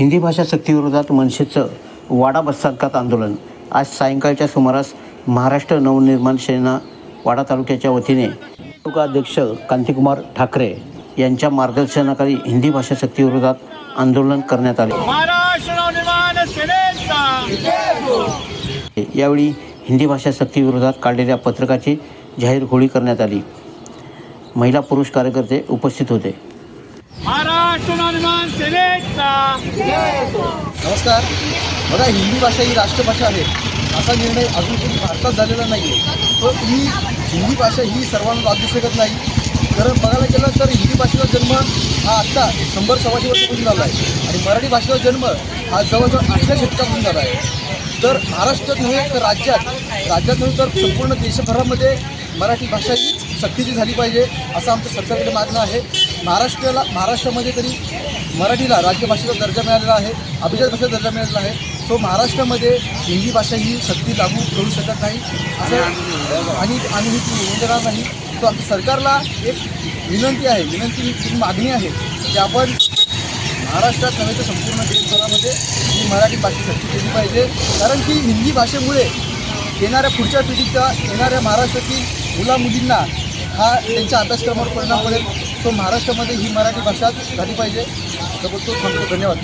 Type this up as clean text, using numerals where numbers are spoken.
हिंदी भाषा सक्तीविरोधात मनसेचं वाडा बसस्थानकात आंदोलन. आज सायंकाळच्या सुमारास महाराष्ट्र नवनिर्माण सेना वाडा तालुक्याच्या वतीने तालुकाध्यक्ष कांतिकुमार ठाकरे यांच्या मार्गदर्शनाखाली हिंदी भाषा सक्तीविरोधात आंदोलन करण्यात आले. महाराष्ट्र नवनिर्माण सेनेचा यावेळी हिंदी भाषा सक्तीविरोधात काढलेल्या पत्रकाची जाहीर होळी करण्यात आली. महिला पुरुष कार्यकर्ते उपस्थित होते. महाराष्ट्र नवनिर्माण सेनेचा नमस्कार. बघा, हिंदी भाषा ही राष्ट्रभाषा आहे असा निर्णय अजून तरी भारतात झालेला नाही आहे. तो ही हिंदी भाषा ही सर्वांना लादू शकत नाही. कारण बघायला गेलं तर हिंदी भाषेचा जन्म हा आत्ता 100-125 वर्षापूर्वी झाला आहे आणि मराठी भाषेचा जन्म हा जवळजवळ 8व्या शतकापासून झाला आहे. तर महाराष्ट्रात नव्हे तर राज्यात नव्हे तर संपूर्ण देशभरामध्ये मराठी भाषा हीच सक्तीची झाली पाहिजे असं आमचं सरकारकडे मागणं आहे. महाराष्ट्रामध्ये तरी मराठीला राजभाषेचा दर्जा मिळालेला आहे, अभिजात भाषेचा दर्जा मिळालेला आहे. तो महाराष्ट्रामध्ये हिंदी भाषा ही सक्ती लागू करू शकत नाही असं आणि आम्ही ही होऊ देणार नाही. तो आमच्या सरकारला एक विनंती मागणी आहे की आपण महाराष्ट्रात नव्हे तर संपूर्ण देशभरामध्ये ही मराठी भाषा सक्ती केली पाहिजे. कारण की हिंदी भाषेमुळे येणाऱ्या पुढच्या पिढीच्या येणाऱ्या महाराष्ट्रातील मुलामुलींना हा त्यांच्या अभ्यासक्रमावर परिणाम पडेल. तो महाराष्ट्रामध्ये ही मराठी भाषा झाली पाहिजे. तर बोलतो थांबतो. धन्यवाद.